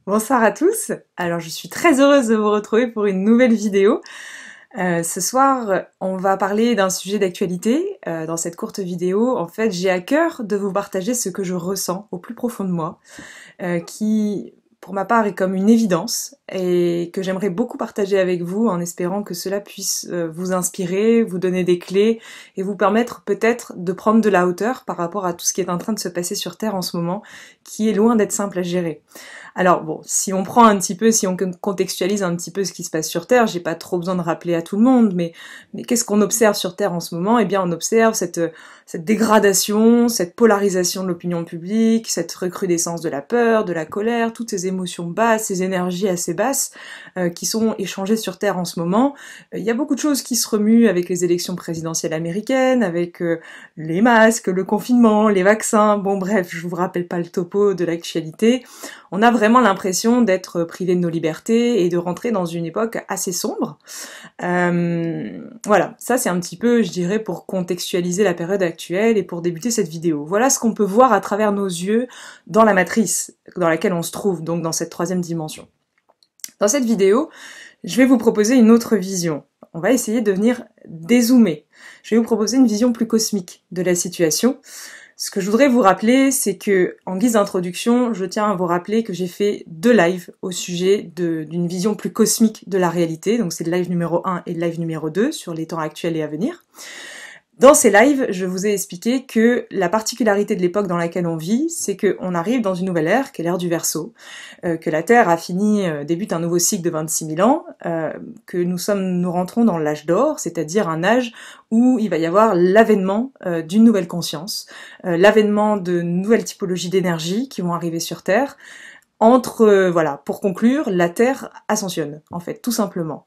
Bonsoir à tous. Alors je suis très heureuse de vous retrouver pour une nouvelle vidéo. Ce soir, on va parler d'un sujet d'actualité. Dans cette courte vidéo, en fait, j'ai à cœur de vous partager ce que je ressens au plus profond de moi, qui, pour ma part, est comme une évidence et que j'aimerais beaucoup partager avec vous en espérant que cela puisse vous inspirer, vous donner des clés et vous permettre peut-être de prendre de la hauteur par rapport à tout ce qui est en train de se passer sur Terre en ce moment, qui est loin d'être simple à gérer. Alors bon, si on prend un petit peu, si on contextualise un petit peu ce qui se passe sur Terre, j'ai pas trop besoin de rappeler à tout le monde, mais qu'est-ce qu'on observe sur Terre en ce moment? Eh bien, on observe cette dégradation, cette polarisation de l'opinion publique, cette recrudescence de la peur, de la colère, toutes ces émotions basses, ces énergies assez basses qui sont échangées sur Terre en ce moment. Il y a beaucoup de choses qui se remuent avec les élections présidentielles américaines, avec les masques, le confinement, les vaccins, bon bref, je vous rappelle pas le topo de l'actualité. On a vraiment l'impression d'être privé de nos libertés et de rentrer dans une époque assez sombre. Voilà, ça c'est un petit peu, je dirais, pour contextualiser la période actuelle et pour débuter cette vidéo. Voilà ce qu'on peut voir à travers nos yeux dans la matrice dans laquelle on se trouve, donc dans cette troisième dimension. Dans cette vidéo, je vais vous proposer une autre vision. On va essayer de venir dézoomer. Je vais vous proposer une vision plus cosmique de la situation. Ce que je voudrais vous rappeler, c'est que, en guise d'introduction, je tiens à vous rappeler que j'ai fait 2 lives au sujet d'une vision plus cosmique de la réalité. Donc c'est le live numéro 1 et le live numéro 2 sur les temps actuels et à venir. Dans ces lives, je vous ai expliqué que la particularité de l'époque dans laquelle on vit, c'est qu'on arrive dans une nouvelle ère, qui est l'ère du Verseau, que la Terre a fini, débute un nouveau cycle de 26 000 ans, que nous rentrons dans l'âge d'or, c'est-à-dire un âge où il va y avoir l'avènement d'une nouvelle conscience, l'avènement de nouvelles typologies d'énergie qui vont arriver sur Terre. Voilà, pour conclure, la Terre ascensionne, en fait, tout simplement.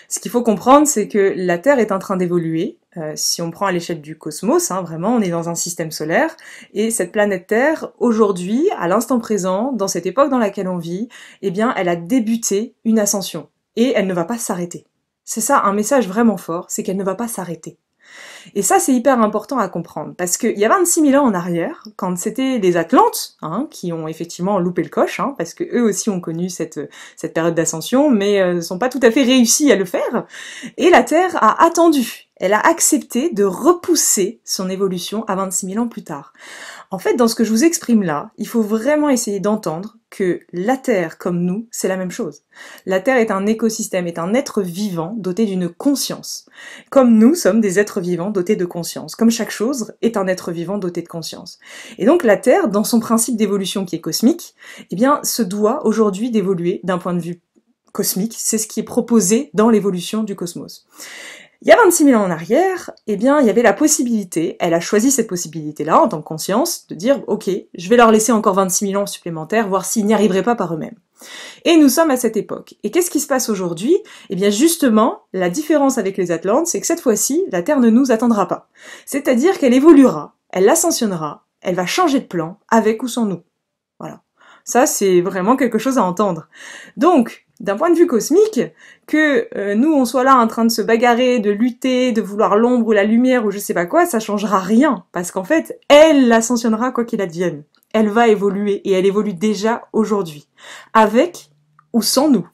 Ce qu'il faut comprendre, c'est que la Terre est en train d'évoluer. Si on prend à l'échelle du cosmos, vraiment, on est dans un système solaire, et cette planète Terre, aujourd'hui, à l'instant présent, dans cette époque dans laquelle on vit, eh bien, elle a débuté une ascension, et elle ne va pas s'arrêter. C'est ça, un message vraiment fort, c'est qu'elle ne va pas s'arrêter. Et ça, c'est hyper important à comprendre, parce qu'il y a 26 000 ans en arrière, quand c'était les Atlantes, qui ont effectivement loupé le coche, parce que eux aussi ont connu cette période d'ascension, mais ne sont pas tout à fait réussis à le faire, et la Terre a attendu. Elle a accepté de repousser son évolution à 26 000 ans plus tard. En fait, dans ce que je vous exprime là, il faut vraiment essayer d'entendre que la Terre, comme nous, c'est la même chose. La Terre est un écosystème, est un être vivant doté d'une conscience. Comme nous sommes des êtres vivants dotés de conscience. Comme chaque chose est un être vivant doté de conscience. Et donc la Terre, dans son principe d'évolution qui est cosmique, eh bien, se doit aujourd'hui d'évoluer d'un point de vue cosmique. C'est ce qui est proposé dans l'évolution du cosmos. Il y a 26 000 ans en arrière, eh bien, il y avait la possibilité, elle a choisi cette possibilité-là, en tant que conscience, de dire, ok, je vais leur laisser encore 26 000 ans supplémentaires, voir s'ils n'y arriveraient pas par eux-mêmes. Et nous sommes à cette époque. Et qu'est-ce qui se passe aujourd'hui? Eh bien, justement, la différence avec les Atlantes, c'est que cette fois-ci, la Terre ne nous attendra pas. C'est-à-dire qu'elle évoluera, elle ascensionnera, elle va changer de plan, avec ou sans nous. Voilà. Ça, c'est vraiment quelque chose à entendre. Donc, d'un point de vue cosmique, que nous on soit là en train de se bagarrer, de lutter, de vouloir l'ombre ou la lumière ou je sais pas quoi, ça changera rien, parce qu'en fait, elle ascensionnera quoi qu'il advienne. Elle va évoluer, et elle évolue déjà aujourd'hui, avec ou sans nous.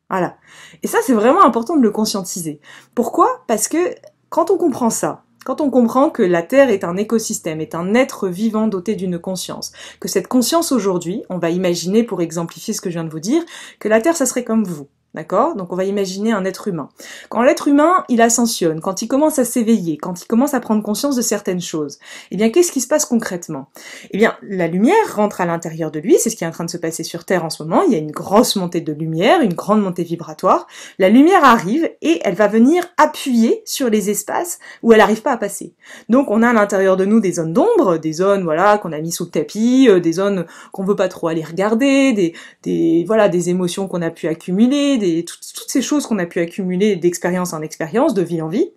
Voilà. Et ça, c'est vraiment important de le conscientiser. Pourquoi? Parce que quand on comprend ça, quand on comprend que la Terre est un écosystème, est un être vivant doté d'une conscience, que cette conscience aujourd'hui, on va imaginer, pour exemplifier ce que je viens de vous dire, que la Terre, ça serait comme vous. D'accord? Donc on va imaginer un être humain. Quand l'être humain, il ascensionne, quand il commence à s'éveiller, quand il commence à prendre conscience de certaines choses, eh bien qu'est-ce qui se passe concrètement? Eh bien la lumière rentre à l'intérieur de lui, c'est ce qui est en train de se passer sur Terre en ce moment, il y a une grosse montée de lumière, une grande montée vibratoire, la lumière arrive et elle va venir appuyer sur les espaces où elle n'arrive pas à passer. Donc on a à l'intérieur de nous des zones d'ombre, des zones voilà qu'on a mis sous le tapis, des zones qu'on veut pas trop aller regarder, des émotions qu'on a pu accumuler, toutes ces choses qu'on a pu accumuler d'expérience en expérience, de vie en vie,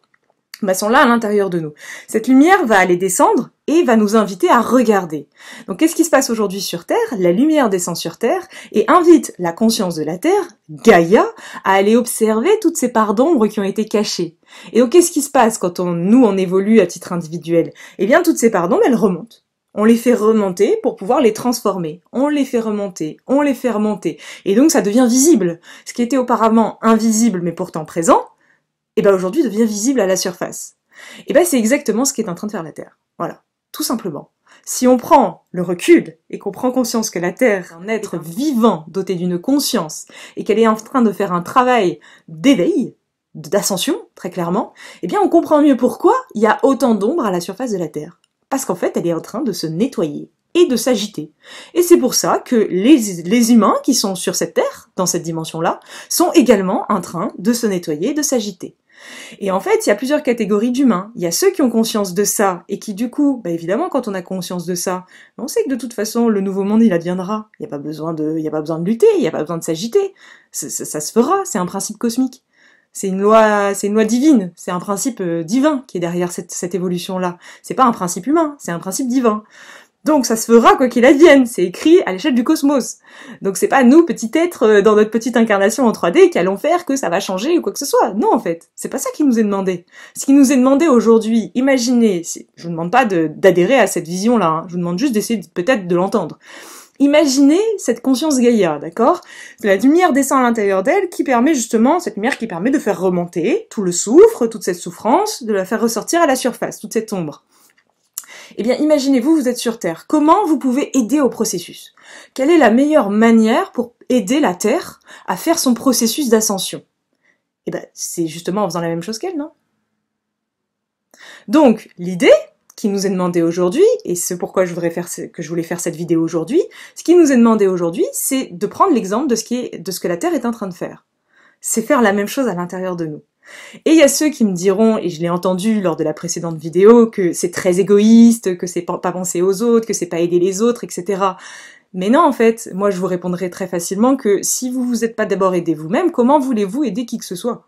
sont là à l'intérieur de nous. Cette lumière va aller descendre et va nous inviter à regarder. Donc qu'est-ce qui se passe aujourd'hui sur Terre? La lumière descend sur Terre et invite la conscience de la Terre, Gaïa, à aller observer toutes ces parts d'ombre qui ont été cachées. Et donc qu'est-ce qui se passe quand nous on évolue à titre individuel? Eh bien toutes ces parts d'ombre, elles remontent. On les fait remonter pour pouvoir les transformer. On les fait remonter, on les fait remonter. Et donc ça devient visible. Ce qui était auparavant invisible mais pourtant présent, et ben aujourd'hui devient visible à la surface. Et ben c'est exactement ce qu'est en train de faire la Terre. Voilà, tout simplement. Si on prend le recul et qu'on prend conscience que la Terre est un être vivant, doté d'une conscience, et qu'elle est en train de faire un travail d'éveil, d'ascension, très clairement, eh bien on comprend mieux pourquoi il y a autant d'ombre à la surface de la Terre. Parce qu'en fait, elle est en train de se nettoyer et de s'agiter. Et c'est pour ça que les humains qui sont sur cette Terre, dans cette dimension-là, sont également en train de se nettoyer et de s'agiter. Et en fait, il y a plusieurs catégories d'humains. Il y a ceux qui ont conscience de ça, et qui du coup, bah évidemment, quand on a conscience de ça, on sait que de toute façon, le nouveau monde, il adviendra. Il n'y a pas besoin de lutter, il n'y a pas besoin de s'agiter. Ça se fera, c'est un principe cosmique. C'est une loi divine, c'est un principe divin qui est derrière cette évolution-là. C'est pas un principe humain, c'est un principe divin. Donc ça se fera quoi qu'il advienne, c'est écrit à l'échelle du cosmos. Donc c'est pas nous, petits êtres, dans notre petite incarnation en 3D, qui allons faire que ça va changer ou quoi que ce soit. Non en fait, c'est pas ça qui nous est demandé. Ce qui nous est demandé aujourd'hui, imaginez, je vous demande pas d'adhérer à cette vision-là, hein, je vous demande juste d'essayer peut-être de l'entendre. Imaginez cette conscience Gaïa, d'accord? La lumière descend à l'intérieur d'elle qui permet justement, cette lumière qui permet de faire remonter tout le soufre, toute cette souffrance, de la faire ressortir à la surface, toute cette ombre. Eh bien, imaginez-vous, vous êtes sur Terre. Comment vous pouvez aider au processus? Quelle est la meilleure manière pour aider la Terre à faire son processus d'ascension? Eh ben, c'est justement en faisant la même chose qu'elle, non? Donc, l'idée qui nous est demandé aujourd'hui, et c'est pourquoi je voulais faire cette vidéo aujourd'hui, ce qui nous est demandé aujourd'hui, c'est de prendre l'exemple de ce que la Terre est en train de faire. C'est faire la même chose à l'intérieur de nous. Et il y a ceux qui me diront, et je l'ai entendu lors de la précédente vidéo, que c'est très égoïste, que c'est pas penser aux autres, que c'est pas aider les autres, etc. Mais non, en fait, moi je vous répondrai très facilement que si vous vous êtes pas d'abord aidé vous-même, comment voulez-vous aider qui que ce soit?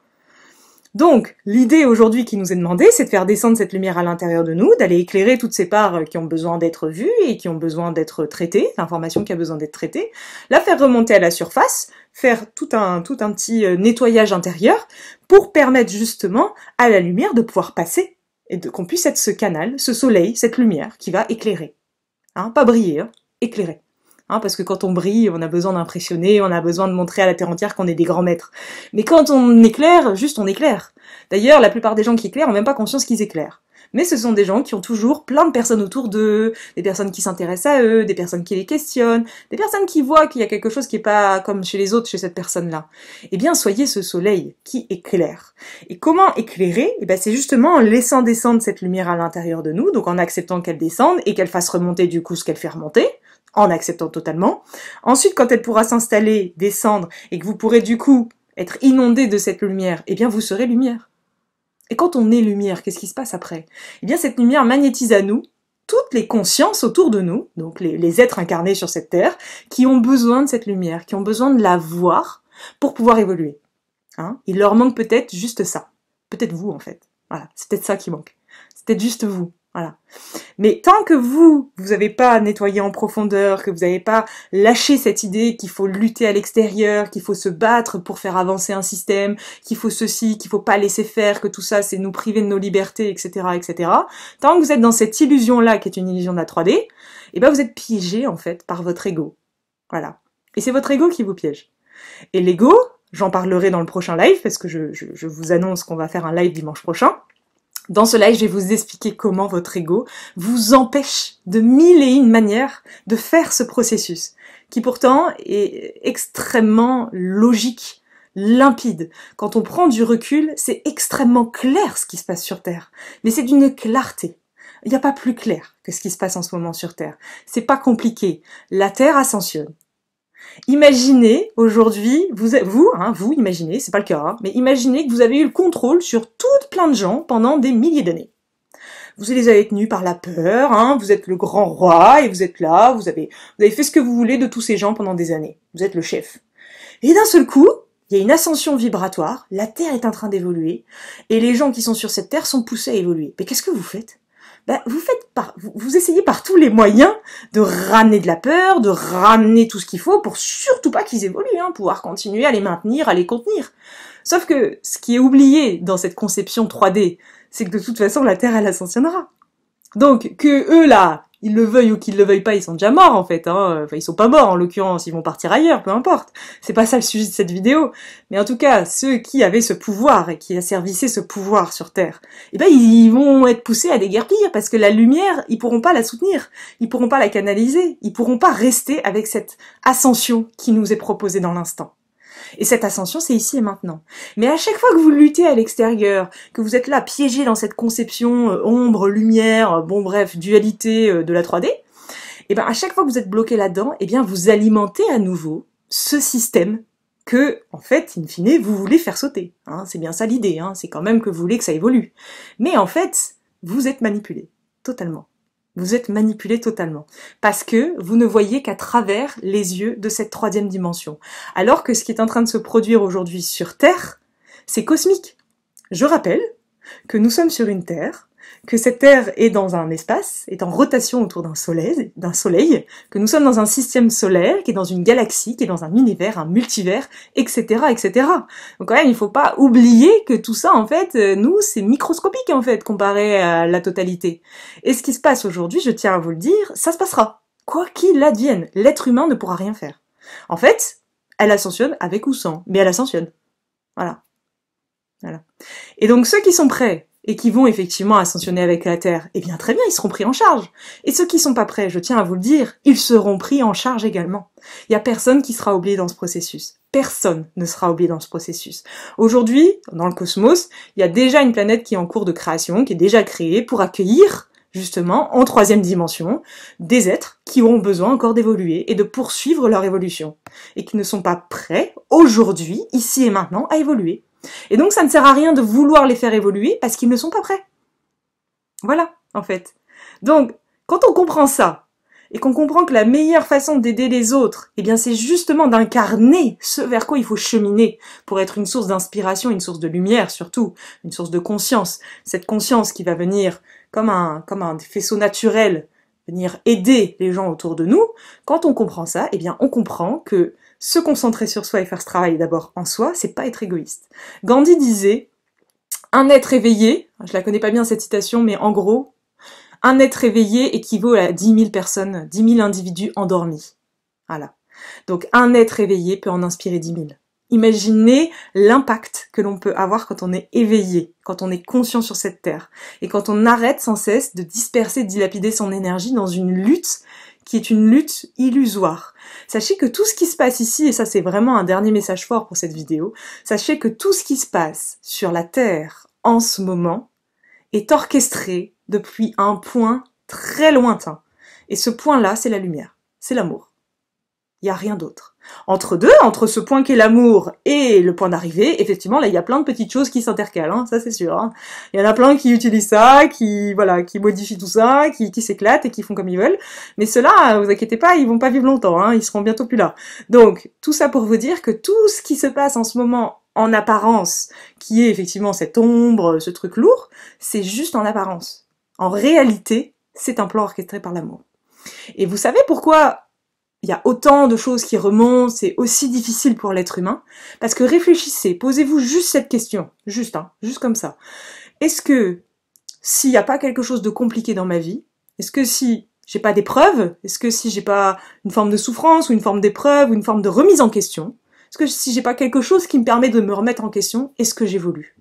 Donc, l'idée aujourd'hui qui nous est demandée, c'est de faire descendre cette lumière à l'intérieur de nous, d'aller éclairer toutes ces parts qui ont besoin d'être vues et qui ont besoin d'être traitées, l'information qui a besoin d'être traitée, la faire remonter à la surface, faire tout un petit nettoyage intérieur pour permettre justement à la lumière de pouvoir passer et qu'on puisse être ce canal, ce soleil, cette lumière qui va éclairer. Hein, pas briller, hein, éclairer. Hein, parce que quand on brille, on a besoin d'impressionner, on a besoin de montrer à la terre entière qu'on est des grands maîtres. Mais quand on éclaire, juste on éclaire. D'ailleurs, la plupart des gens qui éclairent ont même pas conscience qu'ils éclairent. Mais ce sont des gens qui ont toujours plein de personnes autour d'eux, des personnes qui s'intéressent à eux, des personnes qui les questionnent, des personnes qui voient qu'il y a quelque chose qui est pas comme chez les autres, chez cette personne-là. Eh bien, soyez ce soleil qui éclaire. Et comment éclairer? Eh ben, c'est justement en laissant descendre cette lumière à l'intérieur de nous, donc en acceptant qu'elle descende et qu'elle fasse remonter du coup ce qu'elle fait remonter, en acceptant totalement. Ensuite, quand elle pourra s'installer, descendre, et que vous pourrez du coup être inondé de cette lumière, eh bien vous serez lumière. Et quand on est lumière, qu'est-ce qui se passe après? Eh bien cette lumière magnétise à nous toutes les consciences autour de nous, donc les êtres incarnés sur cette terre, qui ont besoin de cette lumière, qui ont besoin de la voir pour pouvoir évoluer. Hein? Il leur manque peut-être juste ça. Peut-être vous en fait. Voilà, c'est peut-être ça qui manque. C'est peut-être juste vous. Voilà. Mais tant que vous n'avez pas nettoyé en profondeur, que vous n'avez pas lâché cette idée qu'il faut lutter à l'extérieur, qu'il faut se battre pour faire avancer un système, qu'il faut ceci, qu'il faut pas laisser faire, que tout ça c'est nous priver de nos libertés, etc., etc. Tant que vous êtes dans cette illusion-là, qui est une illusion de la 3D, eh ben vous êtes piégé en fait par votre ego. Voilà. Et c'est votre ego qui vous piège. Et l'ego, j'en parlerai dans le prochain live, parce que je vous annonce qu'on va faire un live dimanche prochain. Dans ce live, je vais vous expliquer comment votre ego vous empêche de mille et une manières de faire ce processus, qui pourtant est extrêmement logique, limpide. Quand on prend du recul, c'est extrêmement clair ce qui se passe sur Terre. Mais c'est d'une clarté. Il n'y a pas plus clair que ce qui se passe en ce moment sur Terre. C'est pas compliqué. La Terre ascensionne. Imaginez aujourd'hui, vous imaginez, c'est pas le cas, hein, mais imaginez que vous avez eu le contrôle sur plein de gens pendant des milliers d'années. Vous les avez tenus par la peur, hein, vous êtes le grand roi et vous êtes là, vous avez fait ce que vous voulez de tous ces gens pendant des années. Vous êtes le chef. Et d'un seul coup, il y a une ascension vibratoire, la Terre est en train d'évoluer et les gens qui sont sur cette Terre sont poussés à évoluer. Mais qu'est-ce que vous faites? Vous essayez par tous les moyens de ramener de la peur, de ramener tout ce qu'il faut pour surtout pas qu'ils évoluent, hein, pouvoir continuer à les maintenir, à les contenir. Sauf que ce qui est oublié dans cette conception 3D, c'est que de toute façon la Terre elle ascensionnera. Donc que eux là, ils le veuillent ou qu'ils le veuillent pas, ils sont déjà morts en fait, hein. Enfin, ils sont pas morts en l'occurrence, ils vont partir ailleurs, peu importe. C'est pas ça le sujet de cette vidéo. Mais en tout cas, ceux qui avaient ce pouvoir et qui asservissaient ce pouvoir sur Terre, eh ben ils vont être poussés à déguerpir parce que la lumière, ils pourront pas la soutenir, ils pourront pas la canaliser, ils pourront pas rester avec cette ascension qui nous est proposée dans l'instant. Et cette ascension, c'est ici et maintenant. Mais à chaque fois que vous luttez à l'extérieur, que vous êtes là piégé dans cette conception ombre, lumière, bon bref, dualité de la 3D, et ben à chaque fois que vous êtes bloqué là-dedans, eh bien vous alimentez à nouveau ce système que, en fait, in fine, vous voulez faire sauter. Hein, c'est bien ça l'idée, hein, c'est quand même que vous voulez que ça évolue. Mais en fait, vous êtes manipulé, totalement. Vous êtes manipulé totalement. Parce que vous ne voyez qu'à travers les yeux de cette troisième dimension. Alors que ce qui est en train de se produire aujourd'hui sur Terre, c'est cosmique. Je rappelle que nous sommes sur une Terre, que cette Terre est dans un espace, est en rotation autour d'un soleil, que nous sommes dans un système solaire, qui est dans une galaxie, qui est dans un univers, un multivers, etc., etc. Donc quand même, il faut pas oublier que tout ça, en fait, nous, c'est microscopique, en fait, comparé à la totalité. Et ce qui se passe aujourd'hui, je tiens à vous le dire, ça se passera. Quoi qu'il advienne, l'être humain ne pourra rien faire. En fait, elle ascensionne avec ou sans, mais elle ascensionne. Voilà. Voilà. Et donc ceux qui sont prêts et qui vont effectivement ascensionner avec la Terre, eh bien très bien, ils seront pris en charge. Et ceux qui sont pas prêts, je tiens à vous le dire, ils seront pris en charge également. Il y a personne qui sera oublié dans ce processus. Personne ne sera oublié dans ce processus. Aujourd'hui, dans le cosmos, il y a déjà une planète qui est en cours de création, qui est déjà créée pour accueillir justement, en troisième dimension, des êtres qui auront besoin encore d'évoluer et de poursuivre leur évolution. Et qui ne sont pas prêts, aujourd'hui, ici et maintenant, à évoluer. Et donc ça ne sert à rien de vouloir les faire évoluer parce qu'ils ne sont pas prêts. Voilà, en fait. Donc, quand on comprend ça, et qu'on comprend que la meilleure façon d'aider les autres, eh bien c'est justement d'incarner ce vers quoi il faut cheminer pour être une source d'inspiration, une source de lumière surtout, une source de conscience. Cette conscience qui va venir comme un faisceau naturel, venir aider les gens autour de nous. Quand on comprend ça, eh bien on comprend que se concentrer sur soi et faire ce travail d'abord en soi, c'est pas être égoïste. Gandhi disait, un être éveillé, je la connais pas bien cette citation, mais en gros, un être éveillé équivaut à 10 000 personnes, 10 000 individus endormis. Voilà. Donc un être éveillé peut en inspirer 10 000. Imaginez l'impact que l'on peut avoir quand on est éveillé, quand on est conscient sur cette terre, et quand on arrête sans cesse de disperser, de dilapider son énergie dans une lutte qui est une lutte illusoire. Sachez que tout ce qui se passe ici, et ça c'est vraiment un dernier message fort pour cette vidéo, sachez que tout ce qui se passe sur la Terre en ce moment est orchestré depuis un point très lointain. Et ce point-là, c'est la lumière, c'est l'amour. Il n'y a rien d'autre. Entre ce point qu'est l'amour et le point d'arrivée, effectivement, là, il y a plein de petites choses qui s'intercalent, hein, ça c'est sûr. Hein. Il y en a plein qui utilisent ça, qui modifient tout ça, qui s'éclatent et qui font comme ils veulent. Mais ceux-là, vous inquiétez pas, ils vont pas vivre longtemps, hein, ils seront bientôt plus là. Donc, tout ça pour vous dire que tout ce qui se passe en ce moment, en apparence, qui est effectivement cette ombre, ce truc lourd, c'est juste en apparence. En réalité, c'est un plan orchestré par l'amour. Et vous savez pourquoi il y a autant de choses qui remontent, c'est aussi difficile pour l'être humain, parce que réfléchissez, posez-vous juste cette question, juste comme ça. Est-ce que, s'il n'y a pas quelque chose de compliqué dans ma vie, est-ce que si j'ai pas d'épreuve, est-ce que si j'ai pas une forme de souffrance, ou une forme d'épreuve, ou une forme de remise en question, est-ce que si j'ai pas quelque chose qui me permet de me remettre en question, est-ce que j'évolue ?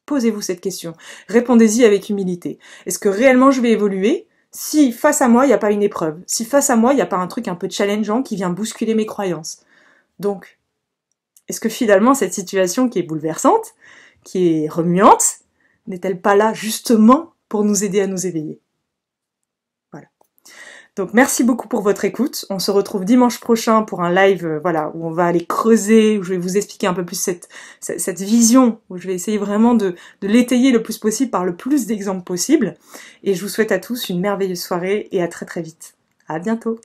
Posez-vous cette question, répondez-y avec humilité. Est-ce que réellement je vais évoluer ? Si face à moi, il n'y a pas une épreuve, si face à moi, il n'y a pas un truc un peu challengeant qui vient bousculer mes croyances. Donc, est-ce que finalement, cette situation qui est bouleversante, qui est remuante, n'est-elle pas là justement pour nous aider à nous éveiller ? Voilà. Donc, merci beaucoup pour votre écoute. On se retrouve dimanche prochain pour un live, où on va aller creuser, où je vais vous expliquer un peu plus cette vision, où je vais essayer vraiment de l'étayer le plus possible par le plus d'exemples possible. Et je vous souhaite à tous une merveilleuse soirée et à très très vite. À bientôt.